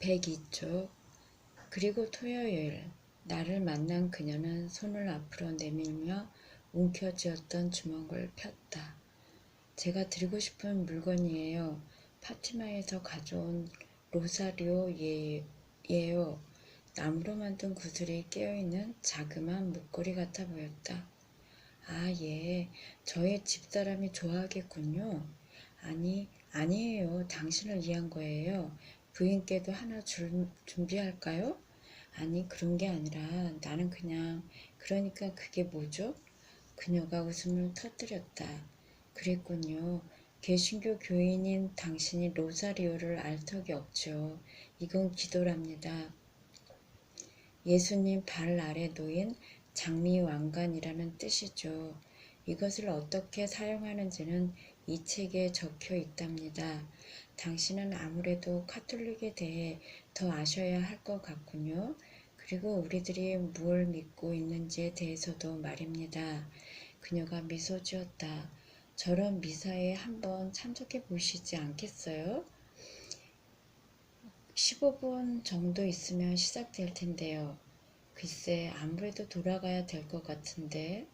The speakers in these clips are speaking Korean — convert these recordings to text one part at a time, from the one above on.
102쪽. 그리고 토요일, 나를 만난 그녀는 손을 앞으로 내밀며 움켜쥐었던 주먹을 폈다. 제가 드리고 싶은 물건이에요. 파티마에서 가져온 로사리오 예요. 나무로 만든 구슬이 끼어있는 자그마한 목걸이 같아 보였다. 아, 예. 저의 집사람이 좋아하겠군요. 아니에요. 당신을 위한 거예요. 부인께도 하나 준비할까요? 아니, 그런 게 아니라 나는 그냥, 그러니까 그게 뭐죠? 그녀가 웃음을 터뜨렸다. 그랬군요. 개신교 교인인 당신이 로사리오를 알 턱이 없죠. 이건 기도랍니다. 예수님 발 아래 놓인 장미왕관이라는 뜻이죠. 이것을 어떻게 사용하는지는 이 책에 적혀 있답니다. 당신은 아무래도 카톨릭에 대해 더 아셔야 할 것 같군요. 그리고 우리들이 무엇을 믿고 있는지에 대해서도 말입니다. 그녀가 미소 지었다. 저런 미사에 한번 참석해 보시지 않겠어요? 15분 정도 있으면 시작될 텐데요. 글쎄, 아무래도 돌아가야 될 것 같은데.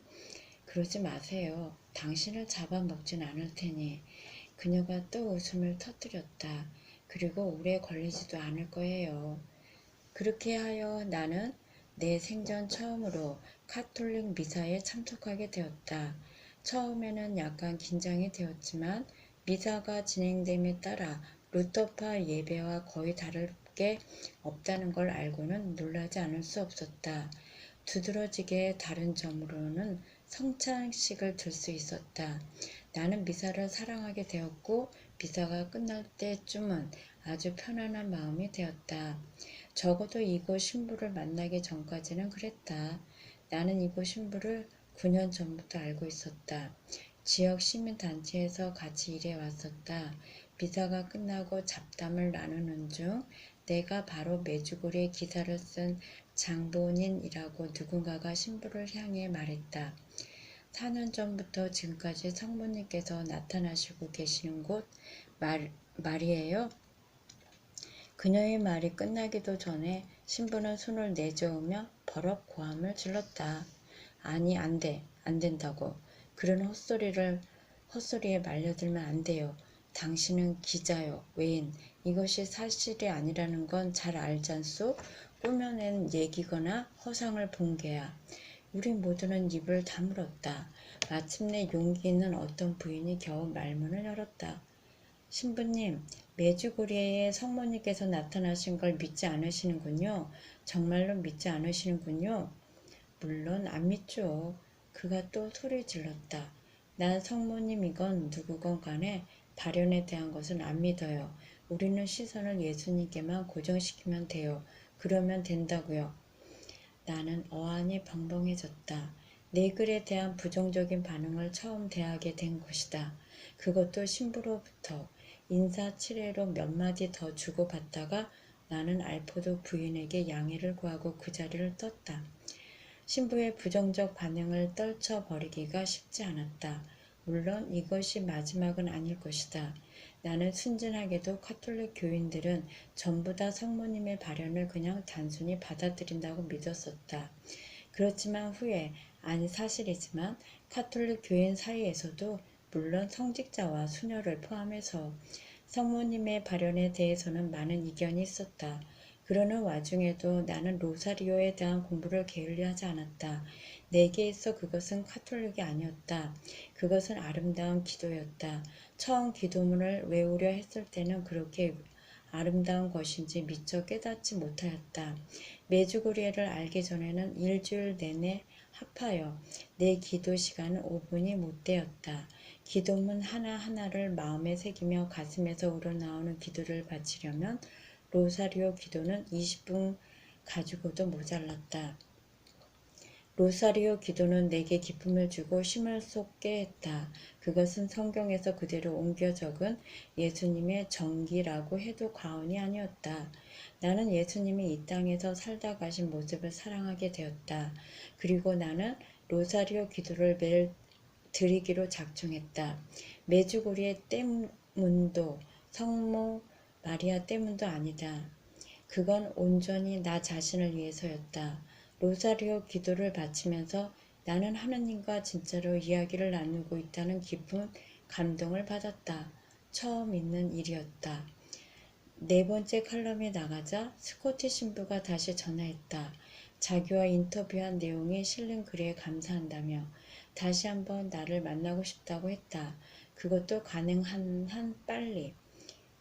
그러지 마세요. 당신을 잡아먹진 않을 테니. 그녀가 또 웃음을 터뜨렸다. 그리고 오래 걸리지도 않을 거예요. 그렇게 하여 나는 내 생전 처음으로 카톨릭 미사에 참석하게 되었다. 처음에는 약간 긴장이 되었지만 미사가 진행됨에 따라 루터파 예배와 거의 다를 게 없다는 걸 알고는 놀라지 않을 수 없었다. 두드러지게 다른 점으로는 성찬식을 들 수 있었다. 나는 미사를 사랑하게 되었고 미사가 끝날 때쯤은 아주 편안한 마음이 되었다. 적어도 이곳 신부를 만나기 전까지는 그랬다. 나는 이곳 신부를 9년 전부터 알고 있었다. 지역 시민단체에서 같이 일해 왔었다. 미사가 끝나고 잡담을 나누는 중 내가 바로 메주고리에 기사를 쓴 장본인이라고 누군가가 신부를 향해 말했다. 4년 전부터 지금까지 성모님께서 나타나시고 계시는 곳 말이에요. 그녀의 말이 끝나기도 전에 신부는 손을 내저으며 버럭 고함을 질렀다. 아니, 안 돼. 안 된다고. 그런 헛소리에 말려들면 안 돼요. 당신은 기자요. 외인. 이것이 사실이 아니라는 건 잘 알잖소? 꾸며낸 얘기거나 허상을 본 게야. 우리 모두는 입을 다물었다. 마침내 용기 있는 어떤 부인이 겨우 말문을 열었다. 신부님, 메주고리에 성모님께서 나타나신 걸 믿지 않으시는군요. 정말로 믿지 않으시는군요. 물론 안 믿죠. 그가 또 소리 질렀다. 난 성모님이건 누구건 간에 발현에 대한 것은 안 믿어요. 우리는 시선을 예수님께만 고정시키면 돼요. 그러면 된다고요. 나는 어안이 벙벙해졌다. 내 글에 대한 부정적인 반응을 처음 대하게 된 것이다. 그것도 신부로부터. 인사치레로 몇 마디 더 주고받다가 나는 알포도 부인에게 양해를 구하고 그 자리를 떴다. 신부의 부정적 반응을 떨쳐버리기가 쉽지 않았다. 물론 이것이 마지막은 아닐 것이다. 나는 순진하게도 카톨릭 교인들은 전부 다 성모님의 발현을 그냥 단순히 받아들인다고 믿었었다. 그렇지만 후에, 아니 사실이지만 카톨릭 교인 사이에서도 물론 성직자와 수녀를 포함해서 성모님의 발현에 대해서는 많은 이견이 있었다. 그러는 와중에도 나는 로사리오에 대한 공부를 게을리하지 않았다. 내게 있어 그것은 카톨릭이 아니었다. 그것은 아름다운 기도였다. 처음 기도문을 외우려 했을 때는 그렇게 아름다운 것인지 미처 깨닫지 못하였다. 메주고리에를 알기 전에는 일주일 내내 합하여 내 기도 시간은 5분이 못 되었다. 기도문 하나하나를 마음에 새기며 가슴에서 우러나오는 기도를 바치려면 로사리오 기도는 20분 가지고도 모자랐다. 로사리오 기도는 내게 기쁨을 주고 힘을 쏟게 했다. 그것은 성경에서 그대로 옮겨 적은 예수님의 정기라고 해도 과언이 아니었다. 나는 예수님이 이 땅에서 살다 가신 모습을 사랑하게 되었다. 그리고 나는 로사리오 기도를 매일 드리기로 작정했다. 메주고리의 때문도 성모 마리아 때문도 아니다. 그건 온전히 나 자신을 위해서였다. 로사리오 기도를 바치면서 나는 하느님과 진짜로 이야기를 나누고 있다는 깊은 감동을 받았다. 처음 있는 일이었다. 네 번째 칼럼이 나가자 스코티 신부가 다시 전화했다. 자기와 인터뷰한 내용이 실린 글에 감사한다며 다시 한번 나를 만나고 싶다고 했다. 그것도 가능한 한 빨리.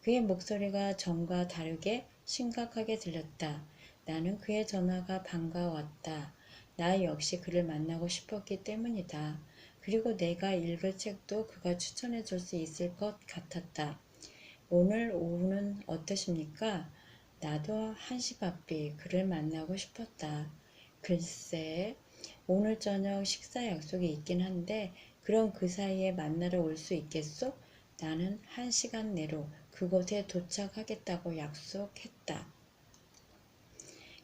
그의 목소리가 전과 다르게 심각하게 들렸다. 나는 그의 전화가 반가웠다. 나 역시 그를 만나고 싶었기 때문이다. 그리고 내가 읽을 책도 그가 추천해 줄 수 있을 것 같았다. 오늘 오후는 어떠십니까? 나도 한시바삐 그를 만나고 싶었다. 글쎄, 오늘 저녁 식사 약속이 있긴 한데 그럼 그 사이에 만나러 올 수 있겠소? 나는 1시간 내로 그곳에 도착하겠다고 약속했다.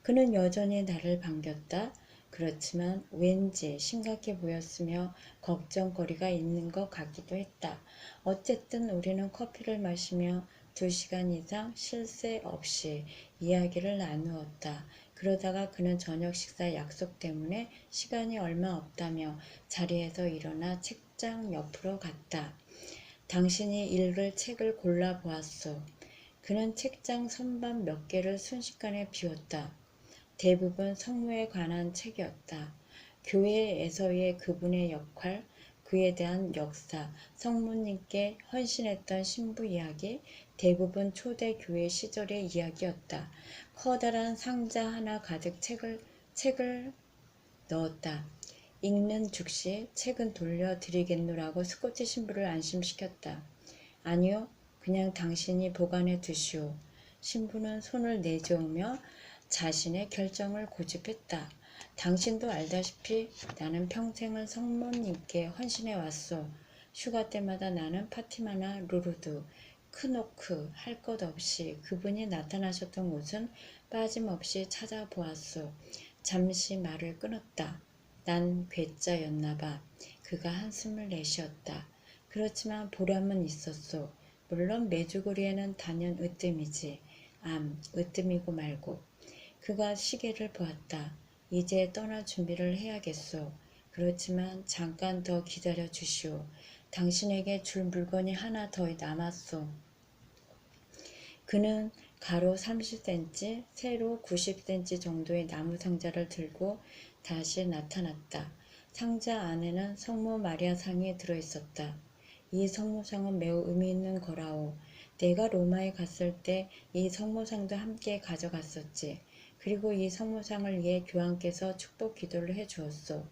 그는 여전히 나를 반겼다. 그렇지만 왠지 심각해 보였으며 걱정거리가 있는 것 같기도 했다. 어쨌든 우리는 커피를 마시며 2시간 이상 쉴 새 없이 이야기를 나누었다. 그러다가 그는 저녁 식사 약속 때문에 시간이 얼마 없다며 자리에서 일어나 책장 옆으로 갔다. 당신이 읽을 책을 골라보았소. 그는 책장 선반 몇 개를 순식간에 비웠다. 대부분 성모에 관한 책이었다. 교회에서의 그분의 역할, 그에 대한 역사, 성모님께 헌신했던 신부 이야기, 대부분 초대교회 시절의 이야기였다. 커다란 상자 하나 가득 책을 넣었다. 읽는 즉시 책은 돌려드리겠노라고 스코트 신부를 안심시켰다. 아니요, 그냥 당신이 보관해 두시오. 신부는 손을 내저으며 자신의 결정을 고집했다. 당신도 알다시피 나는 평생을 성모님께 헌신해 왔소. 휴가 때마다 나는 파티마나 루르드, 크노크 할 것 없이 그분이 나타나셨던 곳은 빠짐없이 찾아보았소. 잠시 말을 끊었다. 난 괴짜였나봐. 그가 한숨을 내쉬었다. 그렇지만 보람은 있었소. 물론 메주고리에는 단연 으뜸이지. 으뜸이고 말고. 그가 시계를 보았다. 이제 떠날 준비를 해야겠소. 그렇지만 잠깐 더 기다려 주시오. 당신에게 줄 물건이 하나 더 남았소. 그는 가로 30cm, 세로 90cm 정도의 나무 상자를 들고 다시 나타났다. 상자 안에는 성모 마리아 상이 들어있었다. 이 성모상은 매우 의미 있는 거라오. 내가 로마에 갔을 때 이 성모상도 함께 가져갔었지. 그리고 이 성모상을 위해 교황께서 축복 기도를 해 주었소.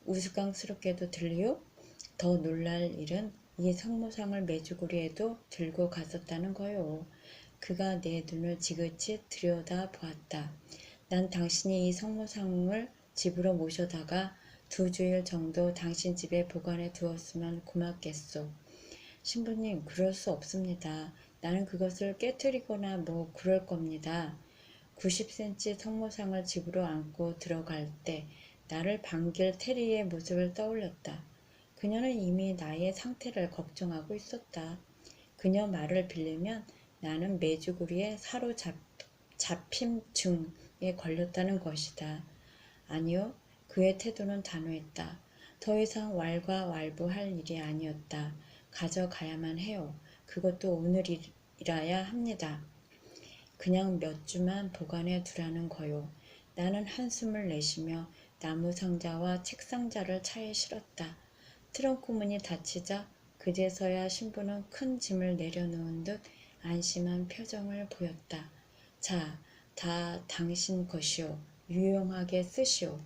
우스꽝스럽게도 들리오? 더 놀랄 일은 이 성모상을 메주고리에도 들고 갔었다는 거요. 그가 내 눈을 지그치 들여다 보았다. 난 당신이 이 성모상을 집으로 모셔다가 2주일 정도 당신 집에 보관해 두었으면 고맙겠소. 신부님, 그럴 수 없습니다. 나는 그것을 깨뜨리거나 뭐 그럴 겁니다. 90cm 성모상을 집으로 안고 들어갈 때 나를 반길 테리의 모습을 떠올렸다. 그녀는 이미 나의 상태를 걱정하고 있었다. 그녀 말을 빌리면 나는 메주구리에 사로잡힘증에 걸렸다는 것이다. 아니요, 그의 태도는 단호했다. 더 이상 왈가왈부할 일이 아니었다. 가져가야만 해요. 그것도 오늘이라야 합니다. 그냥 몇 주만 보관해 두라는 거요. 나는 한숨을 내쉬며 나무 상자와 책 상자를 차에 실었다. 트렁크 문이 닫히자 그제서야 신부는 큰 짐을 내려놓은 듯 안심한 표정을 보였다. 자, 다 당신 것이오. 유용하게 쓰시오.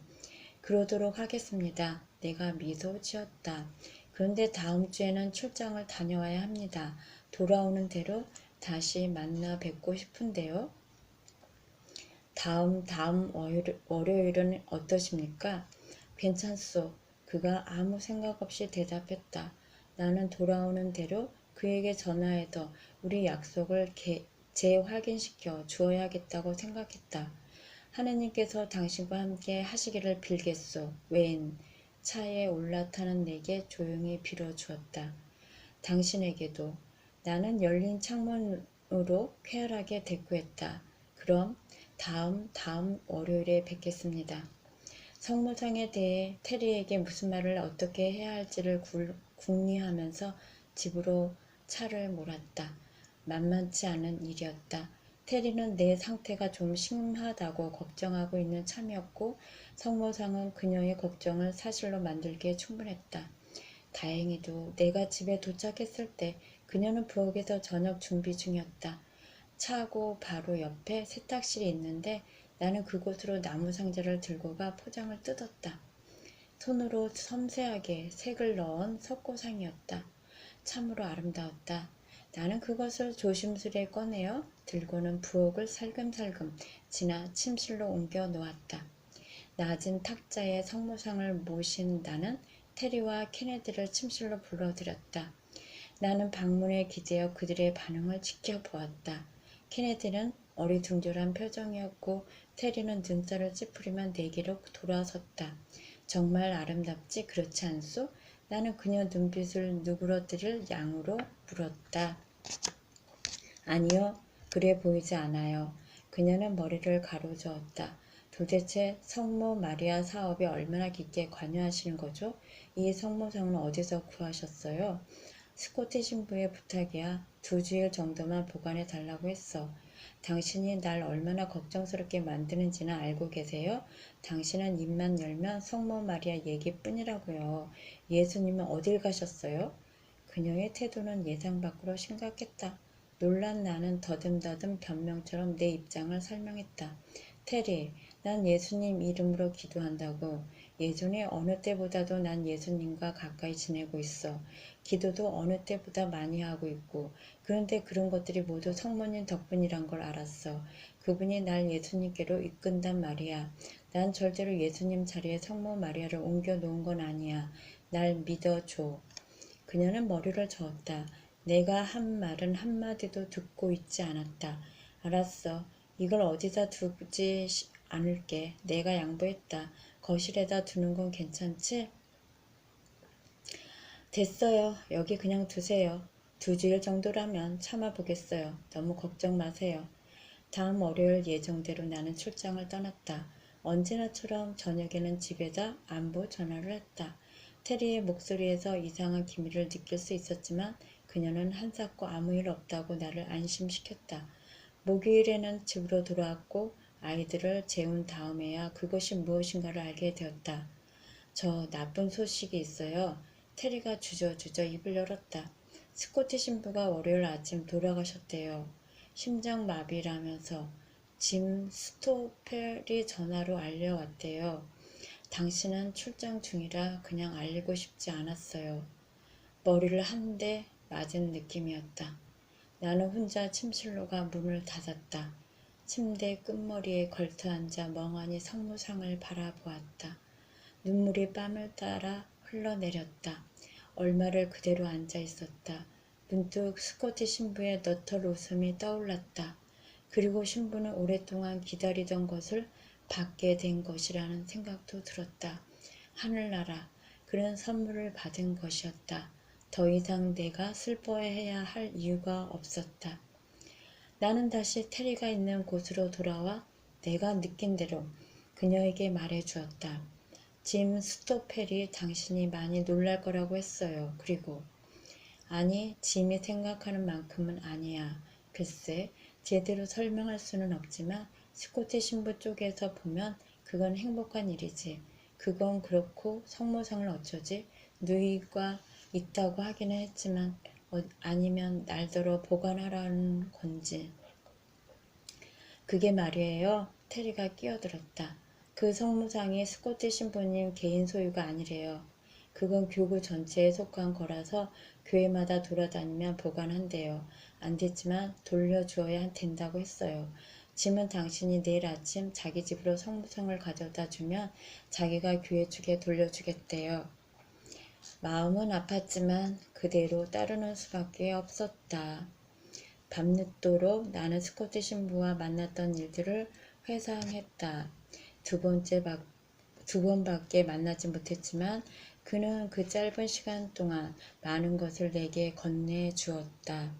그러도록 하겠습니다. 내가 미소 지었다. 그런데 다음 주에는 출장을 다녀와야 합니다. 돌아오는 대로 다시 만나 뵙고 싶은데요. 다음 월요일은 어떠십니까? 괜찮소. 그가 아무 생각 없이 대답했다. 나는 돌아오는 대로 그에게 전화해서 우리 약속을 재확인시켜 주어야겠다고 생각했다. 하느님께서 당신과 함께 하시기를 빌겠소. 웬 차에 올라타는 내게 조용히 빌어주었다. 당신에게도. 나는 열린 창문으로 쾌활하게 대꾸했다. 그럼 다음 월요일에 뵙겠습니다. 성모상에 대해 테리에게 무슨 말을 어떻게 해야 할지를 궁리하면서 집으로 차를 몰았다. 만만치 않은 일이었다. 테리는 내 상태가 좀 심하다고 걱정하고 있는 참이었고 성모상은 그녀의 걱정을 사실로 만들기에 충분했다. 다행히도 내가 집에 도착했을 때 그녀는 부엌에서 저녁 준비 중이었다. 차고 바로 옆에 세탁실이 있는데 나는 그곳으로 나무 상자를 들고 가 포장을 뜯었다. 손으로 섬세하게 색을 넣은 석고상이었다. 참으로 아름다웠다. 나는 그것을 조심스레 꺼내어 들고는 부엌을 살금살금 지나 침실로 옮겨 놓았다. 낮은 탁자에 성모상을 모신 나는 테리와 케네디를 침실로 불러들였다. 나는 방문에 기대어 그들의 반응을 지켜보았다. 케네디는 어리둥절한 표정이었고 테리는 눈살을 찌푸리며 내게로 돌아섰다. 정말 아름답지 그렇지 않소? 나는 그녀 눈빛을 누그러뜨릴 양으로 물었다. 아니요, 그래 보이지 않아요. 그녀는 머리를 가로저었다. 도대체 성모 마리아 사업에 얼마나 깊게 관여하시는 거죠? 이 성모상은 어디서 구하셨어요? 스코티 신부의 부탁이야. 2주일 정도만 보관해 달라고 했어. 당신이 날 얼마나 걱정스럽게 만드는지는 알고 계세요? 당신은 입만 열면 성모 마리아 얘기뿐이라고요. 예수님은 어딜 가셨어요? 그녀의 태도는 예상 밖으로 심각했다. 놀란 나는 더듬더듬 변명처럼 내 입장을 설명했다. 테리, 난 예수님 이름으로 기도한다고. 예전에 어느 때보다도 난 예수님과 가까이 지내고 있어. 기도도 어느 때보다 많이 하고 있고. 그런데 그런 것들이 모두 성모님 덕분이란 걸 알았어. 그분이 날 예수님께로 이끈단 말이야. 난 절대로 예수님 자리에 성모 마리아를 옮겨 놓은 건 아니야. 날 믿어줘. 그녀는 머리를 저었다. 내가 한 말은 한마디도 듣고 있지 않았다. 알았어. 이걸 어디다 두지 않을게. 내가 양보했다. 거실에다 두는 건 괜찮지? 됐어요. 여기 그냥 두세요. 2주일 정도라면 참아보겠어요. 너무 걱정 마세요. 다음 월요일 예정대로 나는 출장을 떠났다. 언제나처럼 저녁에는 집에다 안부 전화를 했다. 테리의 목소리에서 이상한 기미를 느낄 수 있었지만 그녀는 한사코 아무 일 없다고 나를 안심시켰다. 목요일에는 집으로 돌아왔고 아이들을 재운 다음에야 그것이 무엇인가를 알게 되었다. 저 나쁜 소식이 있어요. 테리가 주저주저 입을 열었다. 스코티 신부가 월요일 아침 돌아가셨대요. 심장마비라면서 짐 스토펠이 전화로 알려왔대요. 당신은 출장 중이라 그냥 알리고 싶지 않았어요. 머리를 한 대 맞은 느낌이었다. 나는 혼자 침실로 가 문을 닫았다. 침대 끝머리에 걸터앉아 멍하니 성모상을 바라보았다. 눈물이 뺨을 따라 흘러내렸다. 얼마를 그대로 앉아 있었다. 문득 스코티 신부의 너털 웃음이 떠올랐다. 그리고 신부는 오랫동안 기다리던 것을 받게 된 것이라는 생각도 들었다. 하늘나라, 그런 선물을 받은 것이었다. 더 이상 내가 슬퍼해야 할 이유가 없었다. 나는 다시 테리가 있는 곳으로 돌아와 내가 느낀 대로 그녀에게 말해 주었다. 짐 스토펠이 당신이 많이 놀랄 거라고 했어요. 그리고 아니, 짐이 생각하는 만큼은 아니야. 글쎄, 제대로 설명할 수는 없지만 스코티 신부 쪽에서 보면 그건 행복한 일이지. 그건 그렇고 성모상을 어쩌지? 누이가 있다고 하기는 했지만 아니면 날더러 보관하라는 건지. 그게 말이에요. 테리가 끼어들었다. 그 성모상이 스코티 신부님 개인 소유가 아니래요. 그건 교구 전체에 속한 거라서 교회마다 돌아다니면 보관한대요. 안 됐지만 돌려주어야 된다고 했어요. 짐은 당신이 내일 아침 자기 집으로 성모상을 가져다 주면 자기가 교회 측에 돌려주겠대요. 마음은 아팠지만 그대로 따르는 수밖에 없었다. 밤늦도록 나는 스코티 신부와 만났던 일들을 회상했다. 두 번밖에 만나지 못했지만 그는 그 짧은 시간 동안 많은 것을 내게 건네주었다.